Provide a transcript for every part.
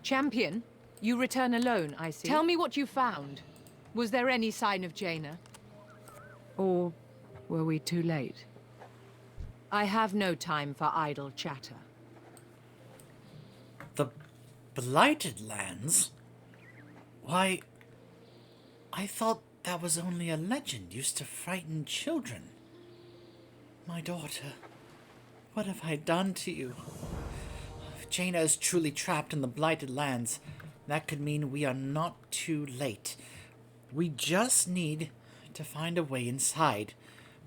Champion, you return alone, I see. Tell me what you found. Was there any sign of Jaina? Or were we too late? I have no time for idle chatter. The Blighted Lands? Why, I thought that was only a legend used to frighten children. My daughter, what have I done to you? If Jaina is truly trapped in the Blighted Lands, that could mean we are not too late. We just need to find a way inside.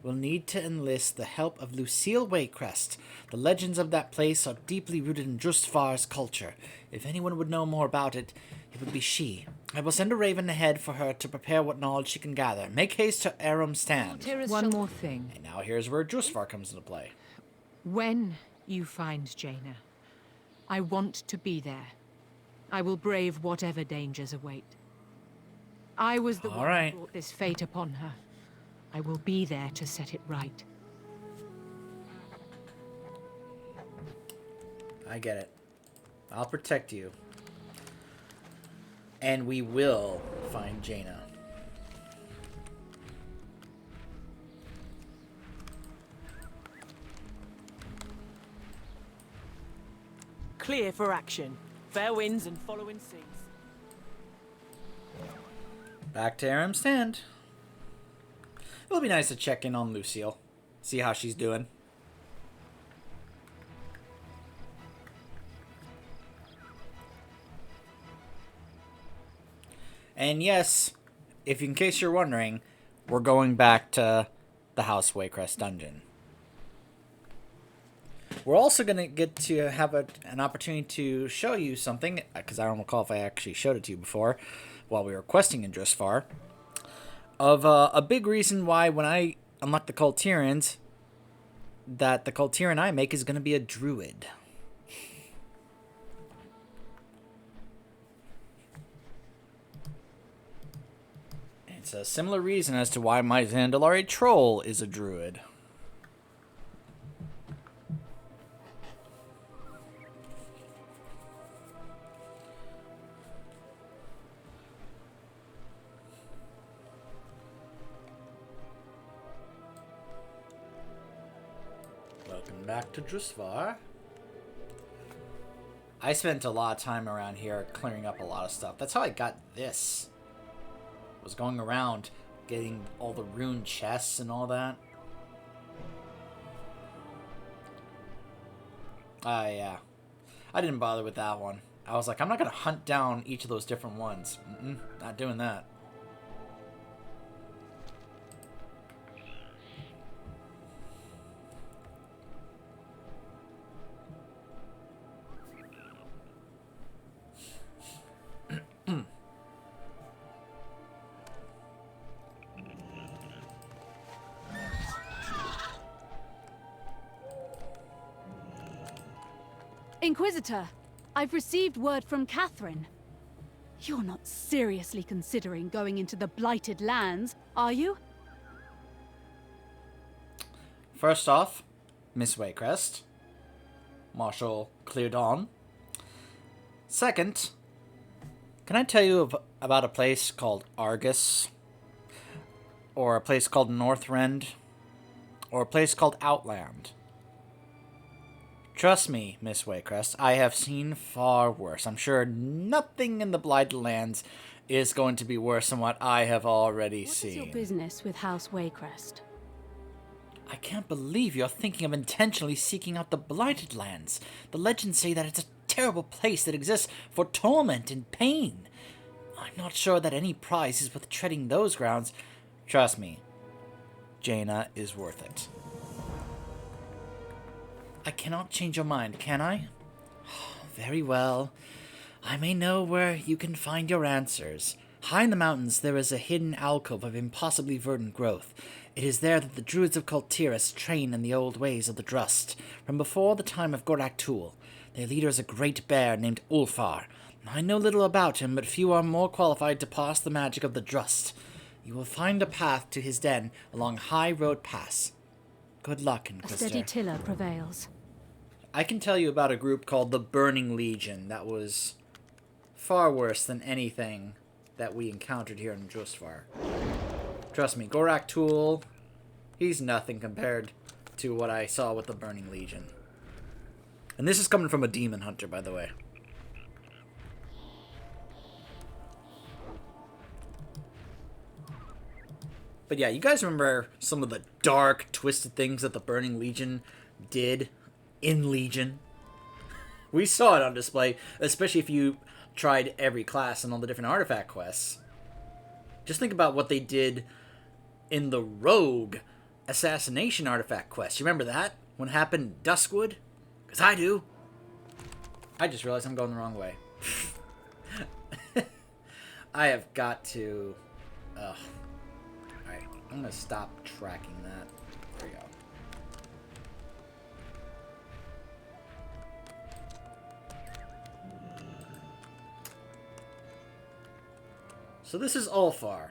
We'll need to enlist the help of Lucille Waycrest. The legends of that place are deeply rooted in Drustvar's culture. If anyone would know more about it, it would be she. I will send a raven ahead for her to prepare what knowledge she can gather. Make haste to Aram Stand. One more thing. And now here's where Drustvar comes into play. When you find Jaina, I want to be there. I will brave whatever dangers await. I was the one who brought this fate upon her. I will be there to set it right. I get it. I'll protect you. And we will find Jaina. Clear for action. Fair winds and following seas. Back to Aram Stand. It'll be nice to check in on Lucille. See how she's doing. And yes, if in case you're wondering, we're going back to the House Waycrest dungeon. We're also going to get to have an opportunity to show you something, because I don't recall if I actually showed it to you before, while we were questing in Drustvar, of a big reason why when I unlock the Kul Tiras, that the Kul Tiran I make is going to be a druid. It's a similar reason as to why my Zandalari troll is a druid. Welcome back to Drustvar. I spent a lot of time around here clearing up a lot of stuff. That's how I got this. Was going around getting all the rune chests and all that. Yeah. I didn't bother with that one. I was like, I'm not going to hunt down each of those different ones. Not doing that. Inquisitor, I've received word from Catherine. You're not seriously considering going into the Blighted Lands, are you? First off, Miss Waycrest. Marshal Cleardon. Second, can I tell you about a place called Argus? Or a place called Northrend? Or a place called Outland? Trust me, Miss Waycrest, I have seen far worse. I'm sure nothing in the Blighted Lands is going to be worse than what I have already seen. What is your business with House Waycrest? I can't believe you're thinking of intentionally seeking out the Blighted Lands. The legends say that it's a terrible place that exists for torment and pain. I'm not sure that any prize is worth treading those grounds. Trust me, Jaina is worth it. I cannot change your mind, can I? Very well. I may know where you can find your answers. High in the mountains there is a hidden alcove of impossibly verdant growth. It is there that the druids of Kul Tiras train in the old ways of the Drust, from before the time of Gorak Tul. Their leader is a great bear named Ulfar. I know little about him, but few are more qualified to pass the magic of the Drust. You will find a path to his den along High Road Pass. Good luck, Inquisitor. A steady tiller prevails. I can tell you about a group called the Burning Legion that was far worse than anything that we encountered here in Josvar. Trust me, Gorak Tool, he's nothing compared to what I saw with the Burning Legion. And this is coming from a demon hunter, by the way. But yeah, you guys remember some of the dark, twisted things that the Burning Legion did in Legion? We saw it on display, especially if you tried every class and all the different artifact quests. Just think about what they did in the Rogue Assassination artifact quest. You remember that? When it happened in Duskwood? Because I do. I just realized I'm going the wrong way. I have got to... Alright, I'm going to stop tracking that. There we go. So this is Ulfar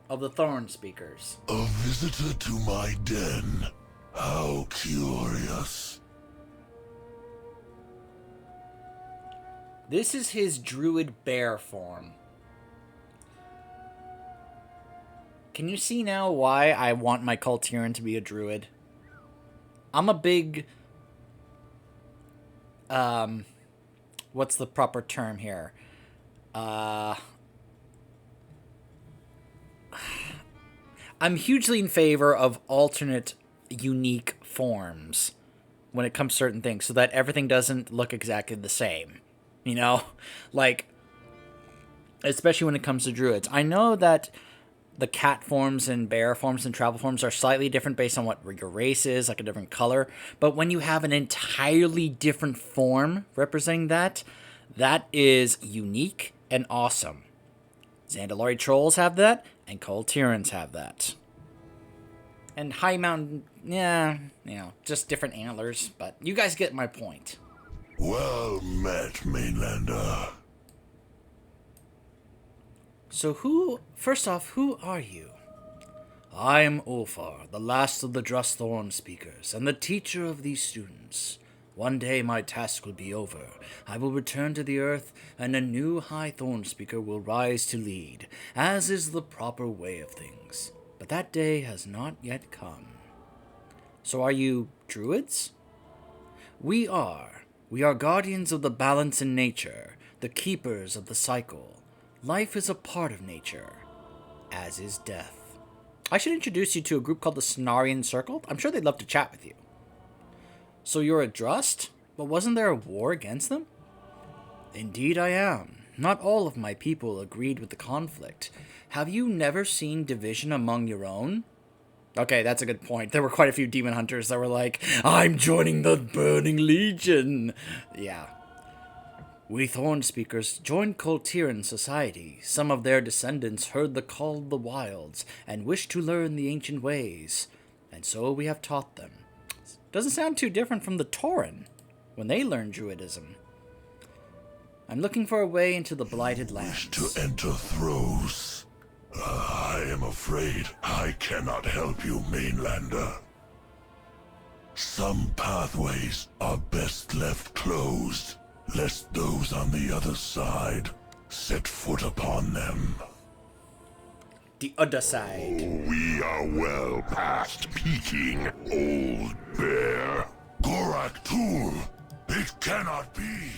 of the Thorn Speakers. A visitor to my den. How curious. This is his druid bear form. Can you see now why I want my Kul Tiran to be a druid? I'm a big... what's the proper term here? I'm hugely in favor of alternate, unique forms when it comes to certain things, so that everything doesn't look exactly the same. You know? Like, especially when it comes to druids. I know that the cat forms and bear forms and travel forms are slightly different based on what your race is, like a different color. But when you have an entirely different form representing that, that is unique and awesome. Zandalari Trolls have that, and Kul Tirans have that. And High Mountain, yeah, you know, just different antlers, but you guys get my point. Well met, Mainlander. So first off, who are you? I am Ulfar, the last of the Drust Thorn Speakers, and the teacher of these students. One day my task will be over. I will return to the earth, and a new High Thorn Speaker will rise to lead, as is the proper way of things. But that day has not yet come. So are you druids? We are. We are guardians of the balance in nature, the keepers of the cycle. Life is a part of nature, as is death. I should introduce you to a group called the Cenarian Circle. I'm sure they'd love to chat with you. So you're a Drust? But wasn't there a war against them? Indeed I am. Not all of my people agreed with the conflict. Have you never seen division among your own? Okay, that's a good point. There were quite a few demon hunters that were like, I'm joining the Burning Legion. Yeah. We Thorn Speakers joined Kul Tiran society. Some of their descendants heard the call of the wilds and wished to learn the ancient ways, and so we have taught them. Doesn't sound too different from the Tauren, when they learned Druidism. I'm looking for a way into the Blighted Lands. Wish to enter Throes. I am afraid I cannot help you, Mainlander. Some pathways are best left closed, lest those on the other side set foot upon them. The other side. We are well past peeking, old bear. Gorak Tool, it cannot be.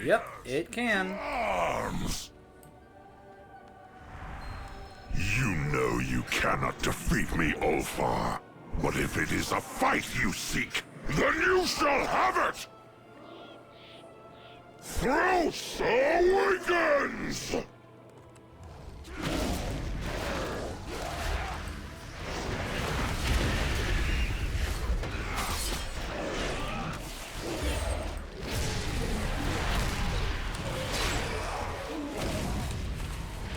Yep, it can. Arms! You know you cannot defeat me, Ulfar. But if it is a fight you seek, then you shall have it! Throws awakens!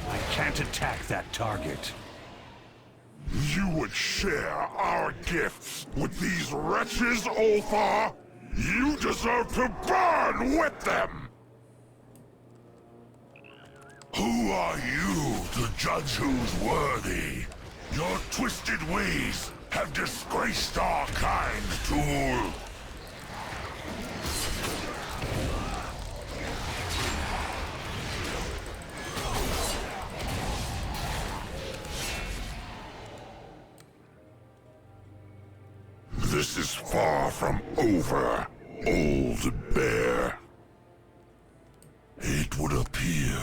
I can't attack that target. You would share our gifts with these wretches, Ulfar? You deserve to burn with them! Who are you to judge who's worthy? Your twisted ways have disgraced our kind, Tool. This is far from over, old bear. It would appear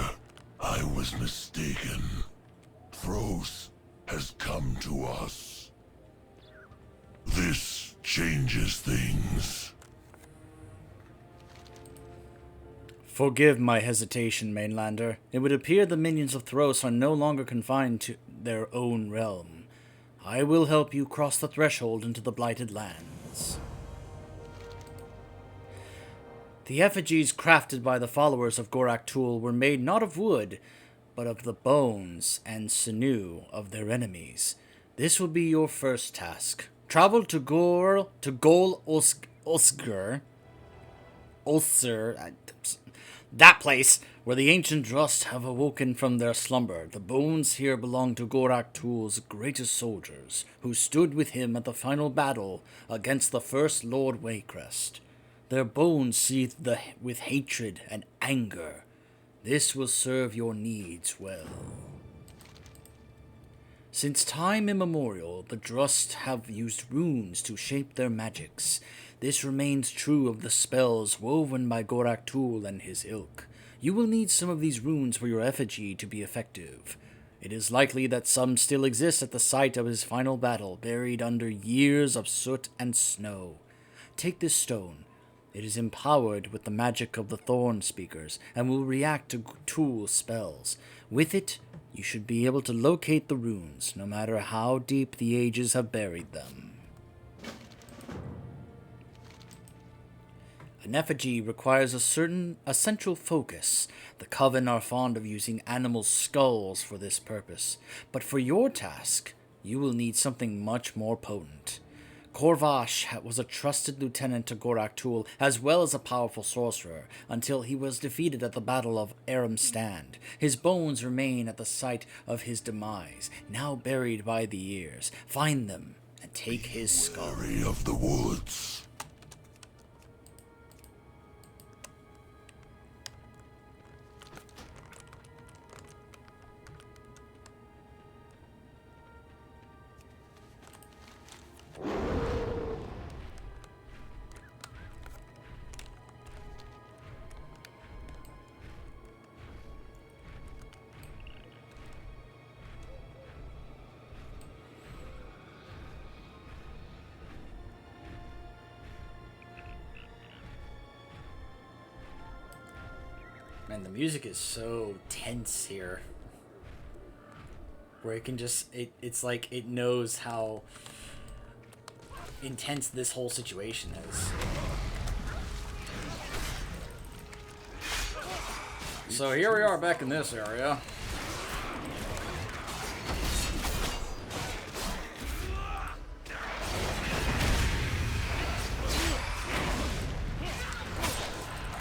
I was mistaken. Thros has come to us. This changes things. Forgive my hesitation, Mainlander. It would appear the minions of Thros are no longer confined to their own realm. I will help you cross the threshold into the Blighted Lands. The effigies crafted by the followers of Gorak Tul were made not of wood, but of the bones and sinew of their enemies. This will be your first task. Travel to Gol Osgur, that place where the ancient Drust have awoken from their slumber. The bones here belong to Gorak Tul's greatest soldiers, who stood with him at the final battle against the first Lord Waycrest. Their bones seethed with hatred and anger. This will serve your needs well. Since time immemorial, the Drust have used runes to shape their magics. This remains true of the spells woven by Gorak Tul and his ilk. You will need some of these runes for your effigy to be effective. It is likely that some still exist at the site of his final battle, buried under years of soot and snow. Take this stone. It is empowered with the magic of the Thorn Speakers, and will react to Tul's spells. With it, you should be able to locate the runes, no matter how deep the ages have buried them. An effigy requires a certain essential focus. The Coven are fond of using animal skulls for this purpose, but for your task, you will need something much more potent. Korvash was a trusted lieutenant to Gorak Tul, as well as a powerful sorcerer, until he was defeated at the Battle of Aram Stand. His bones remain at the site of his demise, now buried by the years. Find them and take his skull. Fury of the woods. Man, the music is so tense here. Where it can just, it's like it knows how intense this whole situation is. So here we are back in this area.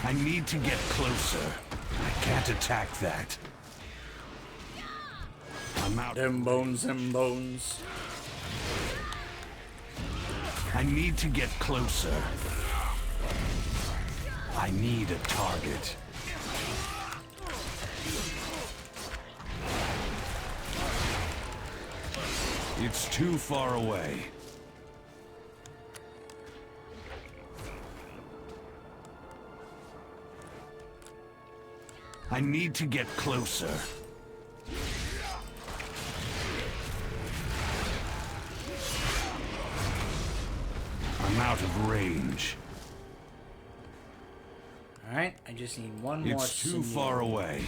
I need to get closer. I can't attack that. I'm out. Them bones, them bones. I need to get closer. I need a target. It's too far away. I need to get closer. I'm out of range. Alright, I just need one more. It's too far away.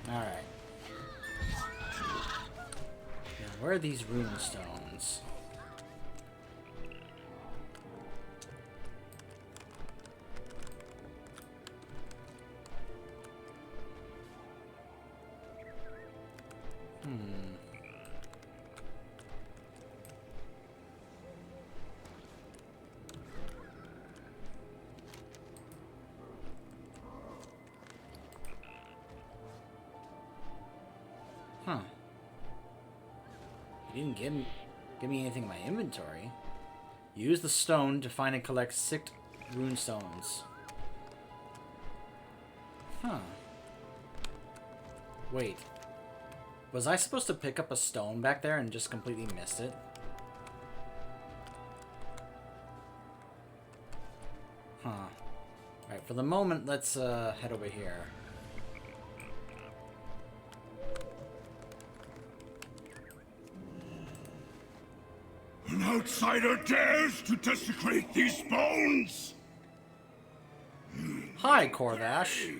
Alright. Where are these rune stones? You didn't give me anything in my inventory. Use the stone to find and collect 6 rune stones. Huh. Wait. Was I supposed to pick up a stone back there and just completely missed it? Huh. Alright, for the moment, let's head over here. An outsider dares to desecrate these bones! Hi, Corvash.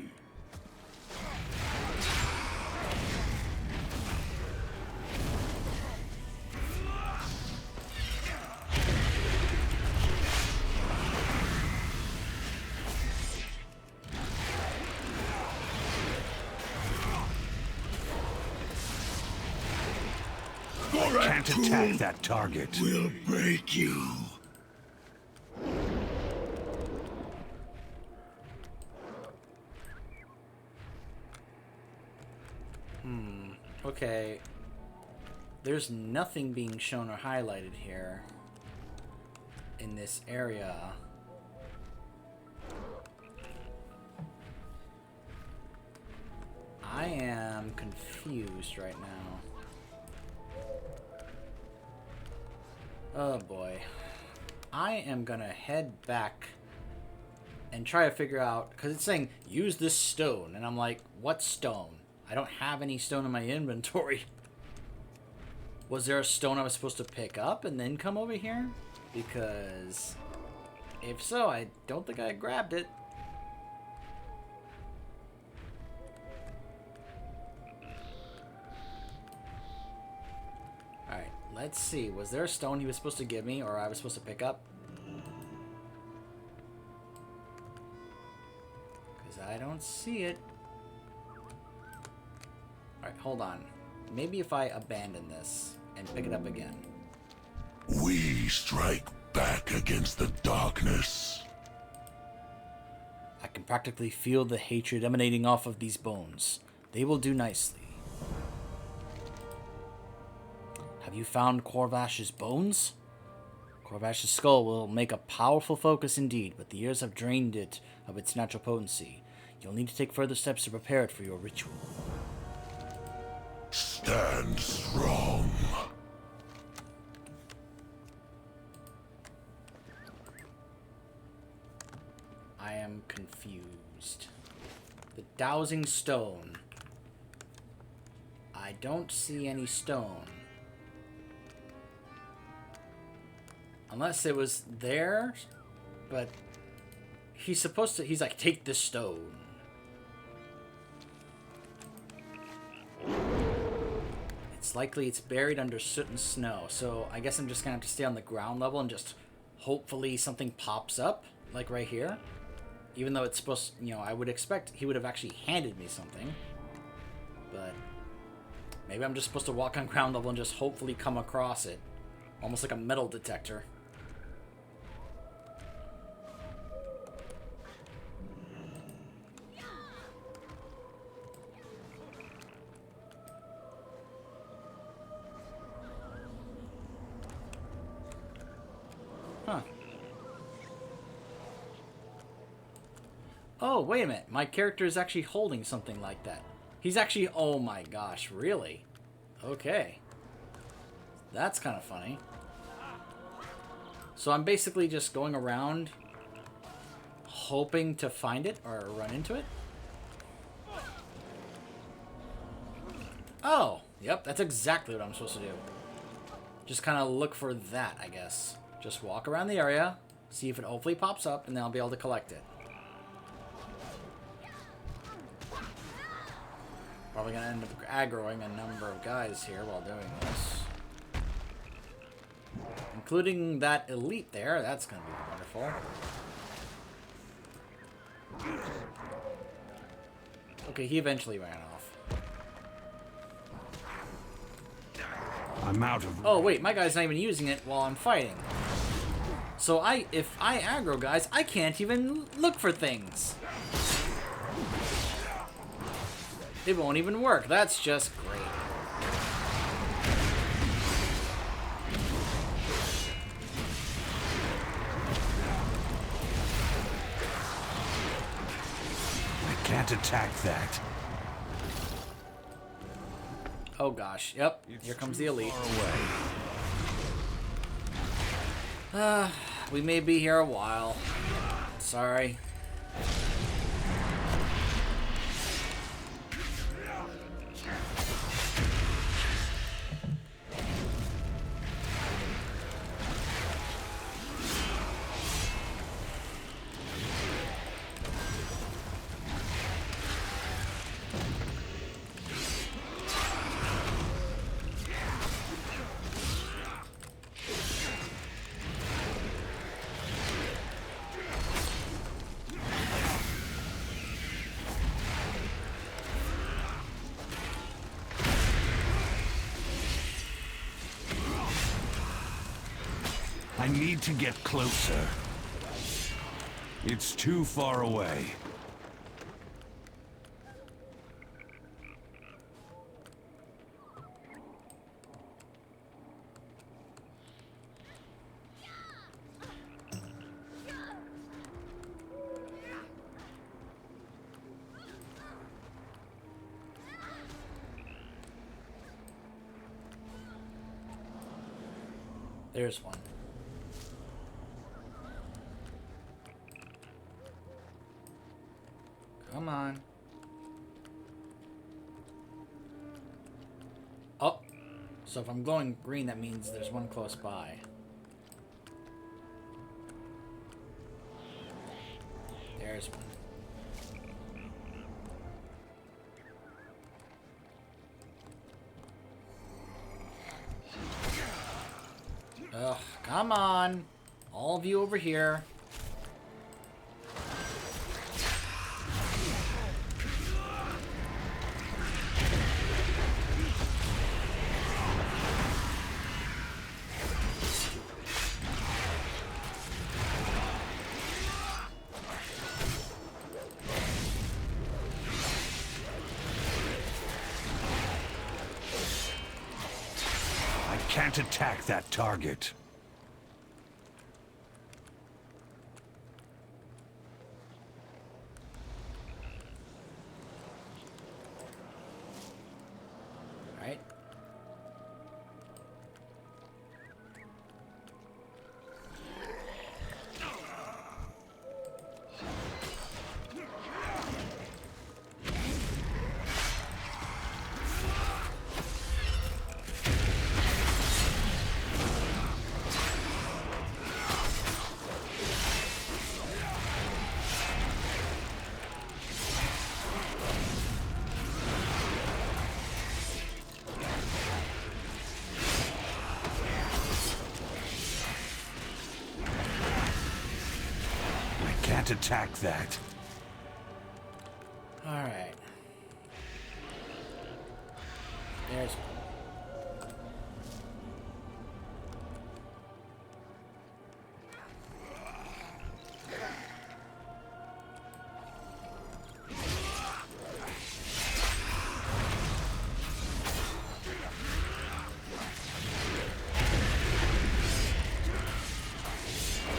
Can't attack that target. We'll break you. Okay. There's nothing being shown or highlighted here in this area. I am confused right now. Oh boy. I am gonna head back and try to figure out, because it's saying use this stone, and I'm like, what stone? I don't have any stone in my inventory. Was there a stone I was supposed to pick up and then come over here? Because if so, I don't think I grabbed it. Alright, let's see. Was there a stone he was supposed to give me or I was supposed to pick up? Because I don't see it. Alright, hold on. Maybe if I abandon this and pick it up again. We strike back against the darkness. I can practically feel the hatred emanating off of these bones. They will do nicely. Have you found Corvash's bones? Corvash's skull will make a powerful focus indeed, but the years have drained it of its natural potency. You'll need to take further steps to prepare it for your ritual. Stand strong. I am confused. The dowsing stone. I don't see any stone. Unless it was there, but he's supposed to, he's like, take this stone. It's likely it's buried under soot and snow, so I guess I'm just gonna have to stay on the ground level and just hopefully something pops up, like right here. Even though it's supposed, you know, I would expect he would have actually handed me something. But maybe I'm just supposed to walk on ground level and just hopefully come across it. Almost like a metal detector. Huh. Oh, wait a minute. My character is actually holding something like that. He's actually... Oh my gosh, really? Okay. That's kind of funny. So I'm basically just going around hoping to find it or run into it. Oh, yep, that's exactly what I'm supposed to do. Just kind of look for that, I guess. Just walk around the area, see if it hopefully pops up, and then I'll be able to collect it. Probably gonna end up aggroing a number of guys here while doing this. Including that elite there, that's gonna be wonderful. Okay, he eventually ran off. I'm out of... Oh wait, my guy's not even using it while I'm fighting. So if I aggro guys, I can't even look for things. It won't even work. That's just great. can't attack that. Oh gosh, yep. Here comes the elite. Far away. We may be here a while. Sorry. I need to get closer. It's too far away. There's one. Come on. Oh. So if I'm glowing green, that means there's one close by. There's one. Ugh, come on. All of you over here. I can't attack that target. Right? Can't attack that. All right. There's one.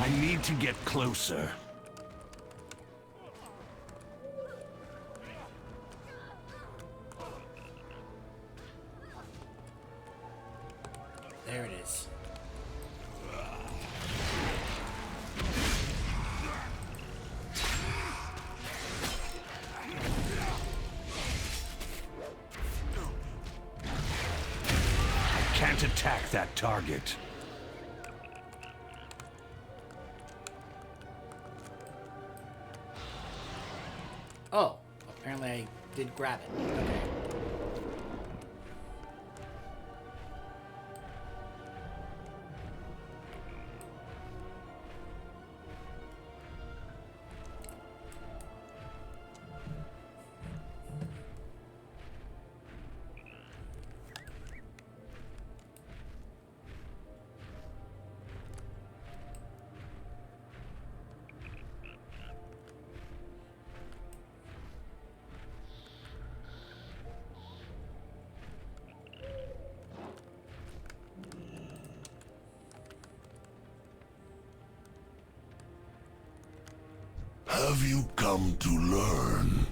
I need to get closer. There it is. I can't attack that target. Oh, apparently I did grab it. Okay. Have you come to learn?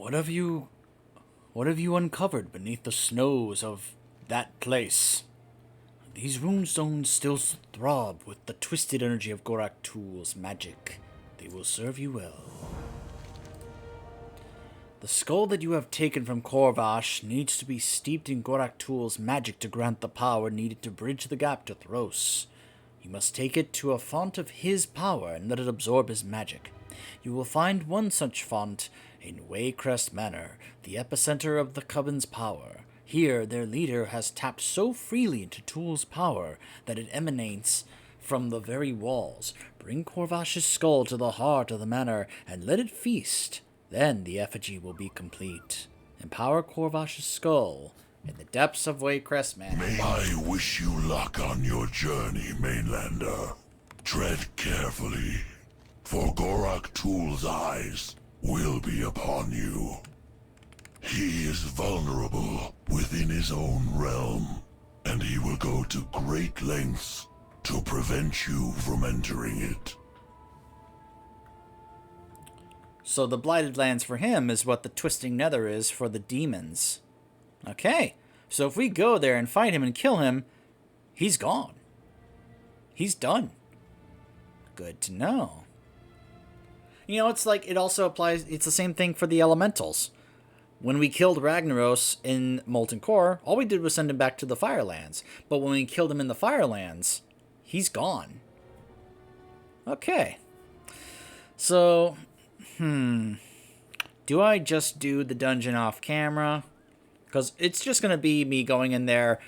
What have you uncovered beneath the snows of that place? These runestones still throb with the twisted energy of Gorak Tul's magic. They will serve you well. The skull that you have taken from Corvash needs to be steeped in Gorak Tul's magic to grant the power needed to bridge the gap to Thros. You must take it to a font of his power and let it absorb his magic. You will find one such font in Waycrest Manor, the epicenter of the Coven's power. Here, their leader has tapped so freely into Tul's power that it emanates from the very walls. Bring Corvash's skull to the heart of the manor and let it feast. Then the effigy will be complete. Empower Corvash's skull in the depths of Waycrest Manor. May I wish you luck on your journey, Mainlander. Tread carefully, for Gorak Tul's eyes will be upon you. He is vulnerable within his own realm, and he will go to great lengths to prevent you from entering it. So the Blighted Lands for him is what the Twisting Nether is for the demons. Okay, so if we go there and fight him and kill him, he's gone. He's done. Good to know. You know, it's like, it also applies, it's the same thing for the elementals. When we killed Ragnaros in Molten Core, all we did was send him back to the Firelands. But when we killed him in the Firelands, he's gone. Okay. So, do I just do the dungeon off camera? Because it's just going to be me going in there,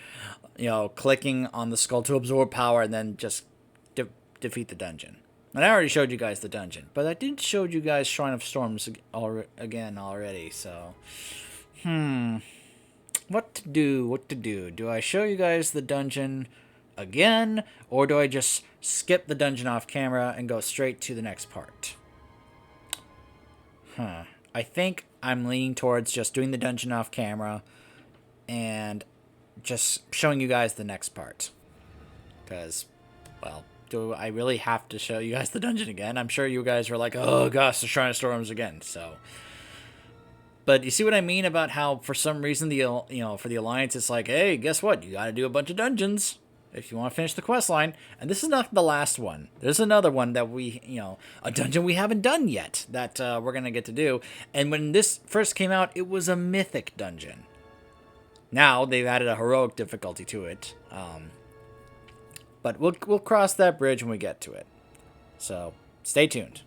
you know, clicking on the skull to absorb power and then just defeat the dungeon. And I already showed you guys the dungeon, but I did show you guys Shrine of Storms again already, so... What to do? Do I show you guys the dungeon again, or do I just skip the dungeon off camera and go straight to the next part? I think I'm leaning towards just doing the dungeon off camera and just showing you guys the next part. Because, well... do I really have to show you guys the dungeon again? I'm sure you guys are like, oh gosh, the Shrine of Storms again, so... But you see what I mean about how, for some reason, for the Alliance, it's like, hey, guess what? You gotta do a bunch of dungeons if you want to finish the quest line. And this is not the last one. There's another one that a dungeon we haven't done yet that we're gonna get to do. And when this first came out, it was a mythic dungeon. Now, they've added a heroic difficulty to it. But we'll cross that bridge when we get to it. So, stay tuned.